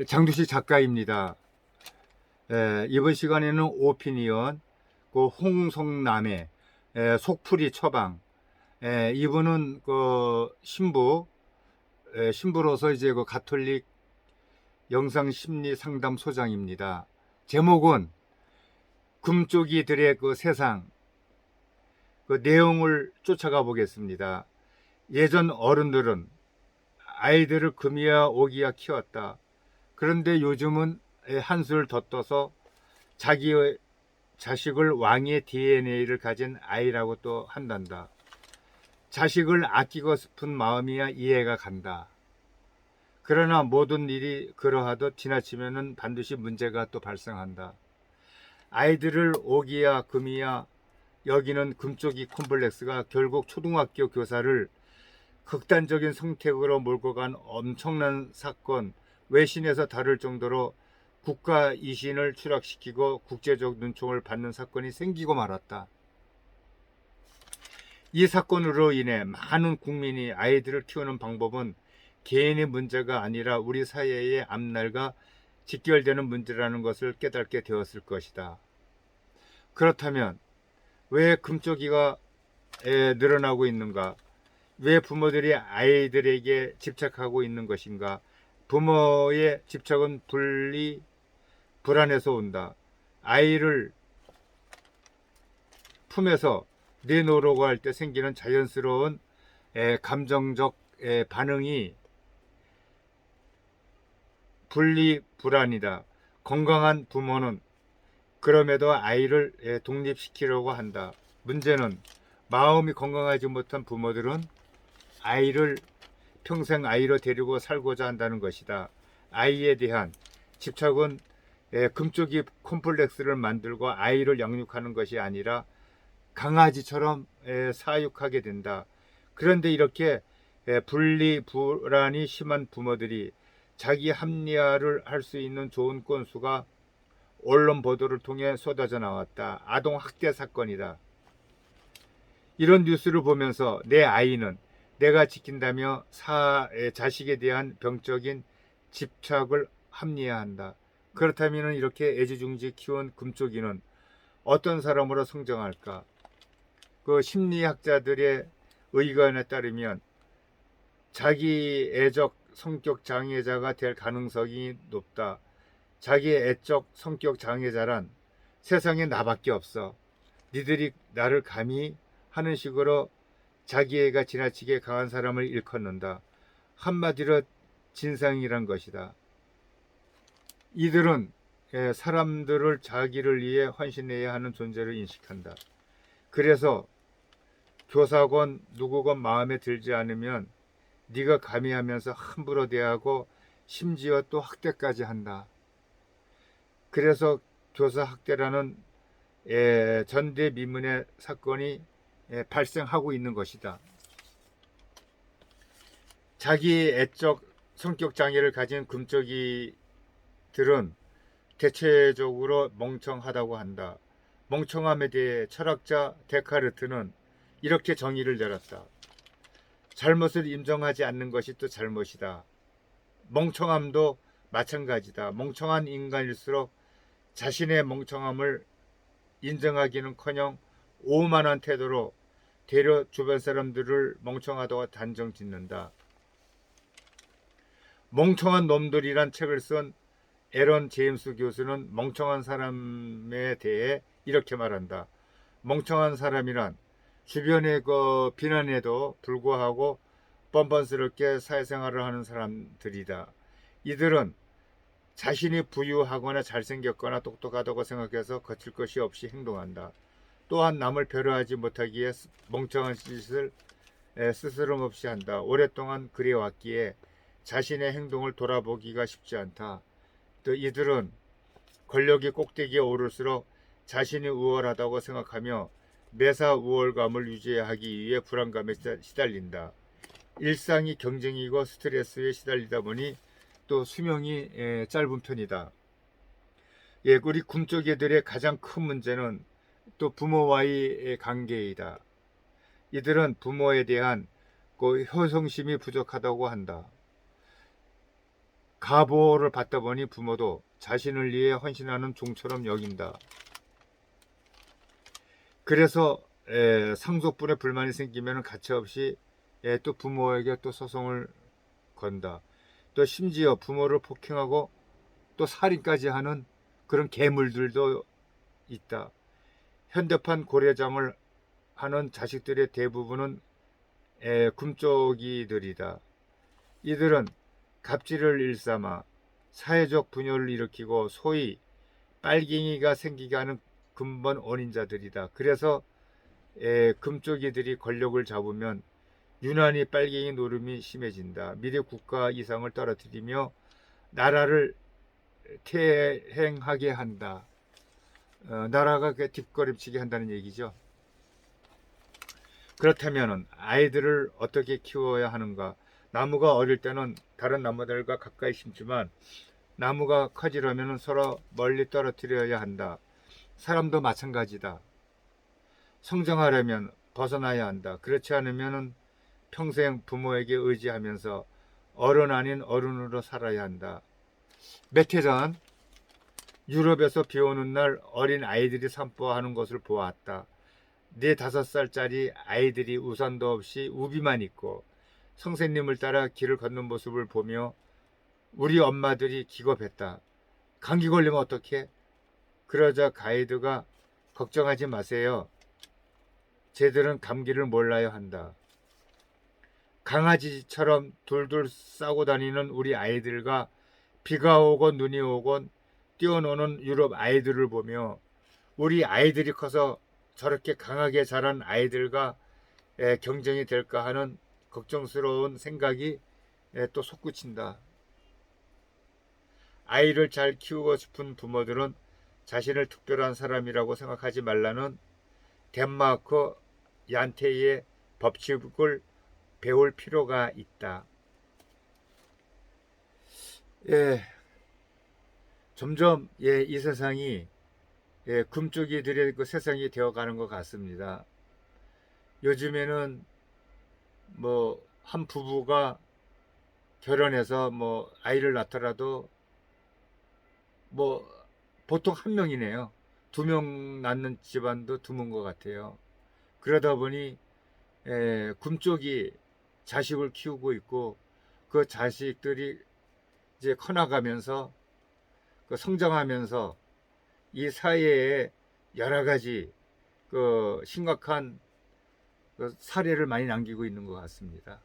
장두식 작가입니다. 이번 시간에는 오피니언, 그 홍성남의 속풀이 처방. 이분은 그 신부로서 이제 그 가톨릭 영상 심리 상담 소장입니다. 제목은 금쪽이들의 그 세상, 그 내용을 쫓아가 보겠습니다. 예전 어른들은 아이들을 금이야 오기야 키웠다. 그런데 요즘은 한술 더 떠서 자기의 자식을 왕의 DNA를 가진 아이라고 또 한단다. 자식을 아끼고 싶은 마음이야 이해가 간다. 그러나 모든 일이 그러하듯 지나치면은 반드시 문제가 또 발생한다. 아이들을 오기야 금이야 여기는 금쪽이 콤플렉스가 결국 초등학교 교사를 극단적인 선택으로 몰고 간 엄청난 사건, 외신에서 다룰 정도로 국가 이신을 추락시키고 국제적 눈총을 받는 사건이 생기고 말았다. 이 사건으로 인해 많은 국민이 아이들을 키우는 방법은 개인의 문제가 아니라 우리 사회의 앞날과 직결되는 문제라는 것을 깨닫게 되었을 것이다. 그렇다면 왜 금쪽이가 늘어나고 있는가? 왜 부모들이 아이들에게 집착하고 있는 것인가? 부모의 집착은 불안에서 온다. 아이를 품에서 내놓으려고 할 때 생기는 자연스러운 감정적 반응이 불안이다. 건강한 부모는 그럼에도 아이를 독립시키려고 한다. 문제는 마음이 건강하지 못한 부모들은 아이를 평생 아이로 데리고 살고자 한다는 것이다. 아이에 대한 집착은 금쪽이 콤플렉스를 만들고 아이를 양육하는 것이 아니라 강아지처럼 사육하게 된다. 그런데 이렇게 불안이 심한 부모들이 자기 합리화를 할 수 있는 좋은 건수가 언론 보도를 통해 쏟아져 나왔다. 아동 학대 사건이다. 이런 뉴스를 보면서 내 아이는 내가 지킨다며 자식에 대한 병적인 집착을 합리화한다. 그렇다면 이렇게 애지중지 키운 금쪽이는 어떤 사람으로 성장할까? 그 심리학자들의 의견에 따르면 자기 애적 성격 장애자가 될 가능성이 높다. 자기 애적 성격 장애자란 세상에 나밖에 없어. 니들이 나를 감히 하는 식으로 자기애가 지나치게 강한 사람을 일컫는다. 한마디로 진상이란 것이다. 이들은 사람들을 자기를 위해 헌신해야 하는 존재를 인식한다. 그래서 교사건 누구건 마음에 들지 않으면 네가 감히 하면서 함부로 대하고 심지어 또 학대까지 한다. 그래서 교사 학대라는 전대미문의 사건이 발생하고 있는 것이다. 자기 애적 성격 장애를 가진 금쪽이들은 대체적으로 멍청하다고 한다. 멍청함에 대해 철학자 데카르트는 이렇게 정의를 내렸다. 잘못을 인정하지 않는 것이 또 잘못이다. 멍청함도 마찬가지다. 멍청한 인간일수록 자신의 멍청함을 인정하기는커녕 오만한 태도로 되려 주변 사람들을 멍청하다고 단정 짓는다. 멍청한 놈들이란 책을 쓴 에런 제임스 교수는 멍청한 사람에 대해 이렇게 말한다. 멍청한 사람이란 주변의 그 비난에도 불구하고 뻔뻔스럽게 사회생활을 하는 사람들이다. 이들은 자신이 부유하거나 잘생겼거나 똑똑하다고 생각해서 거칠 것이 없이 행동한다. 또한 남을 배려하지 못하기에 멍청한 짓을 스스럼 없이 한다. 오랫동안 그래왔기에 자신의 행동을 돌아보기가 쉽지 않다. 또 이들은 권력이 꼭대기에 오를수록 자신이 우월하다고 생각하며 매사 우월감을 유지하기 위해 불안감에 시달린다. 일상이 경쟁이고 스트레스에 시달리다 보니 또 수명이 짧은 편이다. 우리 금쪽이들의 가장 큰 문제는 또 부모와의 관계이다. 이들은 부모에 대한 그 효성심이 부족하다고 한다. 가보를 받다 보니 부모도 자신을 위해 헌신하는 종처럼 여긴다. 그래서 상속분에 불만이 생기면 가차없이 또 부모에게 또 소송을 건다. 또 심지어 부모를 폭행하고 또 살인까지 하는 그런 괴물들도 있다. 현대판 고려장을 하는 자식들의 대부분은 금쪽이들이다. 이들은 갑질을 일삼아 사회적 분열을 일으키고 소위 빨갱이가 생기게 하는 근본 원인자들이다. 그래서 금쪽이들이 권력을 잡으면 유난히 빨갱이 노름이 심해진다. 미래 국가 이상을 떨어뜨리며 나라를 퇴행하게 한다. 나라가 뒷걸음치게 한다는 얘기죠. 그렇다면 아이들을 어떻게 키워야 하는가? 나무가 어릴 때는 다른 나무들과 가까이 심지만 나무가 커지려면 서로 멀리 떨어뜨려야 한다. 사람도 마찬가지다. 성장하려면 벗어나야 한다. 그렇지 않으면 평생 부모에게 의지하면서 어른 아닌 어른으로 살아야 한다. 몇 해 전 유럽에서 비 오는 날 어린 아이들이 산보하는 것을 보았다. 4, 5살짜리 아이들이 우산도 없이 우비만 입고 선생님을 따라 길을 걷는 모습을 보며 우리 엄마들이 기겁했다. 감기 걸리면 어떡해? 그러자 가이드가 걱정하지 마세요. 쟤들은 감기를 몰라요 한다. 강아지처럼 둘둘 싸고 다니는 우리 아이들과 비가 오건 눈이 오건 뛰어노는 유럽 아이들을 보며 우리 아이들이 커서 저렇게 강하게 자란 아이들과 경쟁이 될까 하는 걱정스러운 생각이 또 솟구친다. 아이를 잘 키우고 싶은 부모들은 자신을 특별한 사람이라고 생각하지 말라는 덴마크 얀테이의 법칙을 배울 필요가 있다. 점점 이 세상이 금쪽이들의 그 세상이 되어가는 것 같습니다. 요즘에는 뭐 한 부부가 결혼해서 뭐 아이를 낳더라도 뭐 보통 한 명이네요. 2명 낳는 집안도 드문 것 같아요. 그러다 보니 금쪽이 자식을 키우고 있고 그 자식들이 이제 커나가면서 그 성장하면서 이 사회에 여러 가지 그 심각한 그 사례를 많이 남기고 있는 것 같습니다.